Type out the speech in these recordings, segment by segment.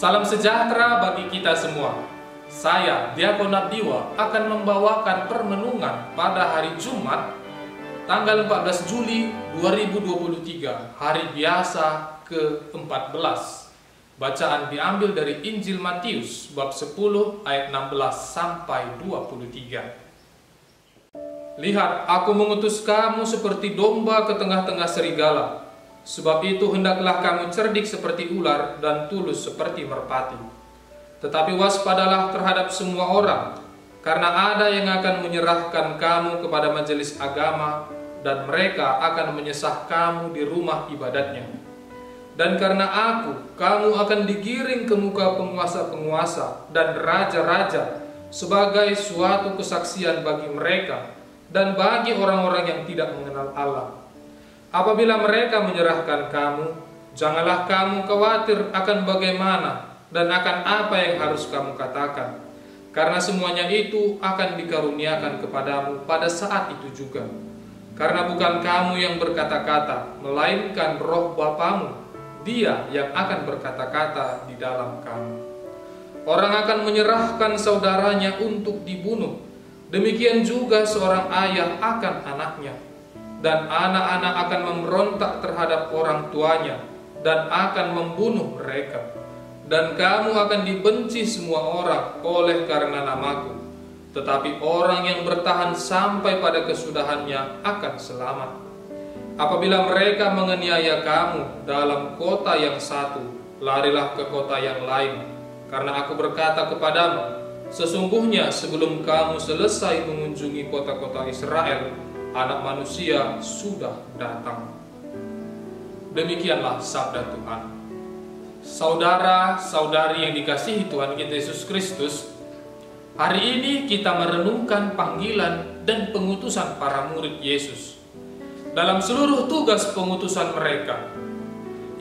Salam sejahtera bagi kita semua. Saya, Diakon Abdiwa, akan membawakan permenungan pada hari Jumat, tanggal 14 Juli 2023, hari biasa ke-14. Bacaan diambil dari Injil Matius, bab 10, ayat 16 sampai 23. Lihat, aku mengutus kamu seperti domba ke tengah-tengah serigala. Sebab itu hendaklah kamu cerdik seperti ular dan tulus seperti merpati. Tetapi waspadalah terhadap semua orang, karena ada yang akan menyerahkan kamu kepada majelis agama, dan mereka akan menyesah kamu di rumah ibadatnya. Dan karena aku, kamu akan digiring ke muka penguasa-penguasa dan raja-raja sebagai suatu kesaksian bagi mereka dan bagi orang-orang yang tidak mengenal Allah. Apabila mereka menyerahkan kamu, janganlah kamu khawatir akan bagaimana dan akan apa yang harus kamu katakan, karena semuanya itu akan dikaruniakan kepadamu pada saat itu juga. Karena bukan kamu yang berkata-kata, melainkan Roh Bapamu, Dia yang akan berkata-kata di dalam kamu. Orang akan menyerahkan saudaranya untuk dibunuh, demikian juga seorang ayah akan anaknya. Dan anak-anak akan memberontak terhadap orang tuanya dan akan membunuh mereka. Dan kamu akan dibenci semua orang oleh karena namaku. Tetapi orang yang bertahan sampai pada kesudahannya akan selamat. Apabila mereka menganiaya kamu dalam kota yang satu, larilah ke kota yang lain. Karena aku berkata kepadamu, sesungguhnya sebelum kamu selesai mengunjungi kota-kota Israel, Anak Manusia sudah datang. Demikianlah sabda Tuhan. Saudara-saudari yang dikasihi Tuhan kita Yesus Kristus, hari ini kita merenungkan panggilan dan pengutusan para murid Yesus. Dalam seluruh tugas pengutusan mereka,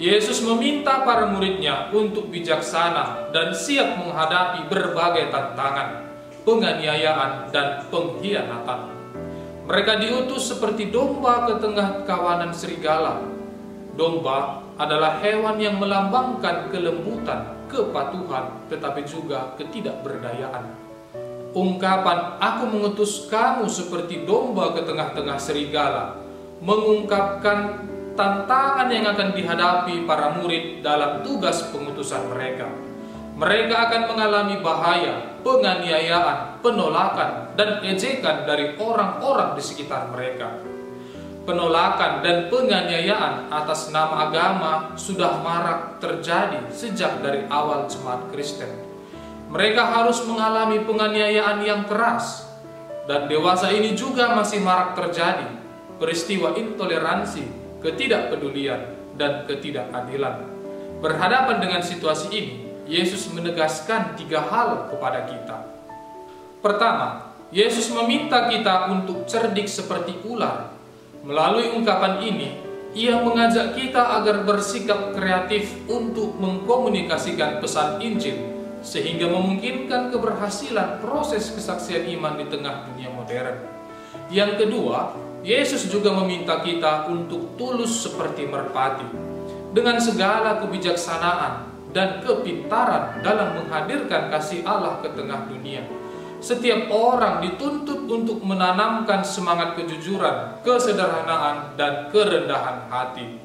Yesus meminta para muridnya untuk bijaksana dan siap menghadapi berbagai tantangan, penganiayaan, dan pengkhianatan. Mereka diutus seperti domba ke tengah kawanan serigala. Domba adalah hewan yang melambangkan kelembutan, kepatuhan, tetapi juga ketidakberdayaan. Ungkapan "aku mengutus kamu seperti domba ke tengah-tengah serigala" mengungkapkan tantangan yang akan dihadapi para murid dalam tugas pengutusan mereka. Mereka akan mengalami bahaya, penganiayaan, penolakan, dan ejekan dari orang-orang di sekitar mereka. Penolakan dan penganiayaan atas nama agama sudah marak terjadi sejak dari awal jemaat Kristen. Mereka harus mengalami penganiayaan yang keras, dan dewasa ini juga masih marak terjadi peristiwa intoleransi, ketidakpedulian, dan ketidakadilan. Berhadapan dengan situasi ini, Yesus menegaskan 3 hal kepada kita. Pertama, Yesus meminta kita untuk cerdik seperti ular. Melalui ungkapan ini, Ia mengajak kita agar bersikap kreatif untuk mengkomunikasikan pesan Injil, sehingga memungkinkan keberhasilan proses kesaksian iman di tengah dunia modern. Yang kedua, Yesus juga meminta kita untuk tulus seperti merpati, dengan segala kebijaksanaan dan kepintaran dalam menghadirkan kasih Allah ke tengah dunia. Setiap orang dituntut untuk menanamkan semangat kejujuran, kesederhanaan, dan kerendahan hati.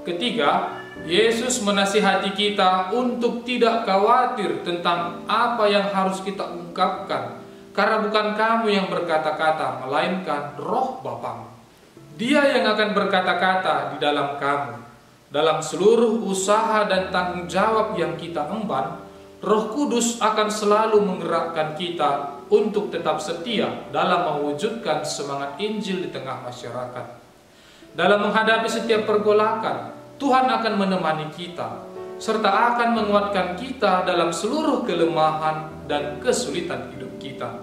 Ketiga, Yesus menasihati kita untuk tidak khawatir tentang apa yang harus kita ungkapkan, karena bukan kamu yang berkata-kata, melainkan Roh Bapamu. Dia yang akan berkata-kata di dalam kamu. Dalam seluruh usaha dan tanggung jawab yang kita emban, Roh Kudus akan selalu menggerakkan kita untuk tetap setia dalam mewujudkan semangat Injil di tengah masyarakat. Dalam menghadapi setiap pergolakan, Tuhan akan menemani kita, serta akan menguatkan kita dalam seluruh kelemahan dan kesulitan hidup kita.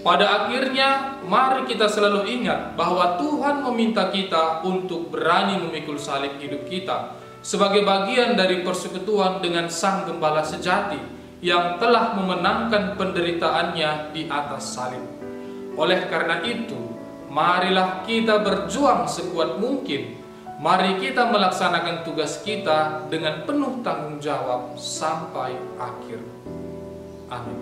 Pada akhirnya, mari kita selalu ingat bahwa Tuhan meminta kita untuk berani memikul salib hidup kita sebagai bagian dari persekutuan dengan Sang Gembala sejati yang telah memenangkan penderitaannya di atas salib. Oleh karena itu, marilah kita berjuang sekuat mungkin Mari kita melaksanakan tugas kita dengan penuh tanggung jawab sampai akhir. Amin.